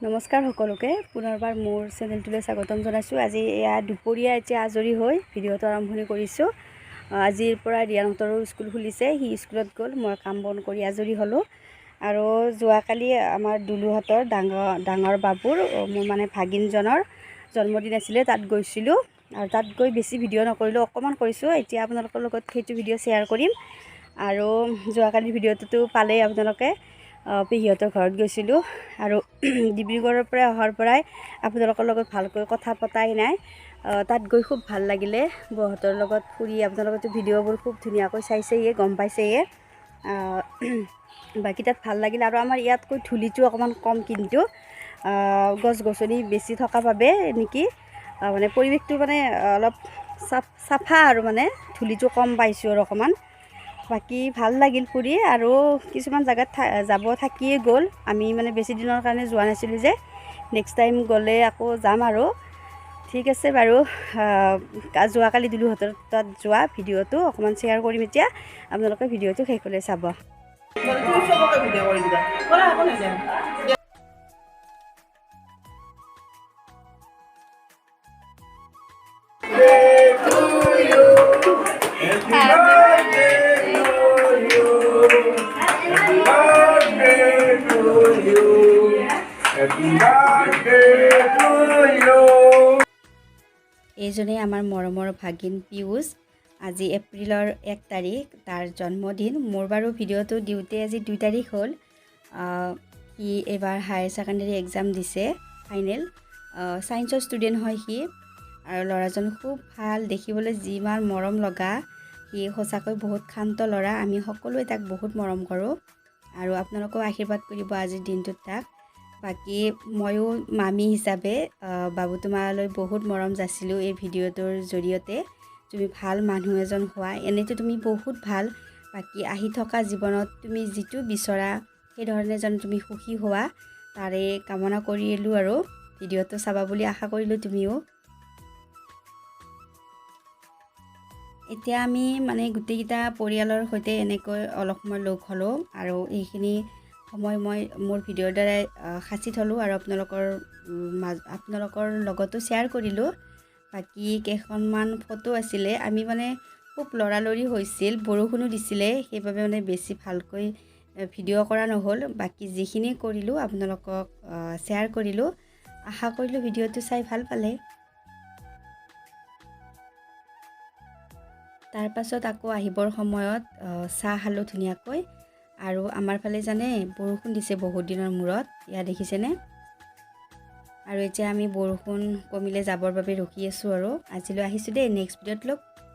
নমস্কাৰ সকলোকে পুনৰবাৰ মোৰ চেনেলটোলৈ স্বাগতম জনাইছোঁ। আজি এয়া দুপৰীয়া এতিয়া আজৰি হৈ ভিডিঅ'টো আৰম্ভণি কৰিছোঁ। আজিৰ পৰা ৰিয়ানহঁতৰো স্কুল খুলিছে, সি স্কুলত গ'ল, মই কাম বন কৰি আজৰি হ'লোঁ। আৰু যোৱাকালি আমাৰ দুলুহঁতৰ ডাঙৰ বাবুৰ মোৰ মানে ভাগিনজনৰ জন্মদিন আছিলে, তাত গৈছিলোঁ। আৰু তাত গৈ বেছি ভিডিঅ' নকৰিলোঁ, অকণমান কৰিছোঁ। এতিয়া আপোনালোকৰ লগত সেইটো ভিডিঅ' শ্বেয়াৰ কৰিম। আৰু যোৱাকালিৰ ভিডিঅ'টোতো পালেই আপোনালোকে। পেহীহঁতৰ ঘৰত গৈছিলোঁ আৰু ডিব্ৰুগড়ৰ পৰা অহাৰ পৰাই আপোনালোকৰ লগত ভালকৈ কথা পতাই নাই। তাত গৈ খুব ভাল লাগিলে, বৌহঁতৰ লগত ফুৰি। আপোনালোকেতো ভিডিঅ'বোৰ খুব ধুনীয়াকৈ চাইছেয়ে, গম পাইছেয়ে। বাকী তাত ভাল লাগিল। আৰু আমাৰ ইয়াতকৈ ধূলিটো অকণমান কম, কিন্তু গছ গছনি বেছি থকা বাবে নেকি, মানে পৰিৱেশটো মানে অলপ চাফা আৰু মানে ধূলিটো কম পাইছোঁ আৰু অকণমান। বাকী ভাল লাগিল ফুৰি। আৰু কিছুমান জেগাত যাব থাকিয়ে গ'ল, আমি মানে বেছি দিনৰ কাৰণে যোৱা নাছিলোঁ যে। নেক্সট টাইম গ'লে আকৌ যাম আৰু। ঠিক আছে বাৰু। যোৱাকালি দুলুহঁতৰ তাত যোৱা ভিডিঅ'টো অকণমান শ্বেয়াৰ কৰিম এতিয়া, আপোনালোকে ভিডিঅ'টো শেষলৈ চাব। এইজনে আমাৰ মৰমৰ ভাগিন পিয়ুষ। আজি এপ্ৰিলৰ 1 তাৰিখ, তাৰ জন্মদিন। মোৰ বাৰু ভিডিঅ'টো দিওঁতে আজি 2 তাৰিখ হ'ল। সি এইবাৰ হায়াৰ ছেকেণ্ডেৰী এক্সাম দিছে, ফাইনেল। ছায়েন্সৰ ষ্টুডেণ্ট হয় সি। আৰু ল'ৰাজন খুব ভাল, দেখিবলৈ যিমান মৰম লগা। সি সঁচাকৈ বহুত শান্ত ল'ৰা। আমি সকলোৱে তাক বহুত মৰম কৰোঁ। আৰু আপোনালোকেও আশীৰ্বাদ কৰিব আজিৰ দিনটোত তাক। বাকী ময়ো মামী হিচাপে বাবু তোমালৈ বহুত মৰম যাচিলোঁ এই ভিডিঅ'টোৰ জৰিয়তে। তুমি ভাল মানুহ এজন হোৱা, এনেতো তুমি বহুত ভাল। বাকী আহি থকা জীৱনত তুমি যিটো বিচৰা সেইধৰণে যেন তুমি সুখী হোৱা, তাৰে কামনা কৰিলোঁ। আৰু ভিডিঅ'টো চাবা বুলি আশা কৰিলোঁ তুমিও। এতিয়া আমি মানে গোটেইকেইটা পৰিয়ালৰ সৈতে এনেকৈ অলপ সময় লগ হ'লোঁ। আৰু এইখিনি সময় মই মোৰ ভিডিঅ'ৰ দ্বাৰাই সাঁচি থ'লোঁ আৰু আপোনালোকৰ লগতো শ্বেয়াৰ কৰিলোঁ। বাকী কেইখনমান ফটো আছিলে, আমি মানে খুব লৰালৰি হৈছিল, বৰষুণো দিছিলে, সেইবাবে মানে বেছি ভালকৈ ভিডিঅ' কৰা নহ'ল। বাকী যিখিনি কৰিলোঁ আপোনালোকক শ্বেয়াৰ কৰিলোঁ। আশা কৰিলোঁ ভিডিঅ'টো চাই ভাল পালে। তাৰ পাছত আকৌ আহিবৰ সময়ত চাহ খালোঁ ধুনীয়াকৈ। আৰু আমাৰ ফালে জানে বৰষুণ দিছে বহুত দিনৰ মূৰত, এয়া দেখিছেনে। আৰু এতিয়া আমি বৰষুণ কমিলে যাবৰ বাবে ৰখি আছোঁ। আৰু আজিলৈ আহিছোঁ দেই, নেক্সট ভিডিঅ'ত লগ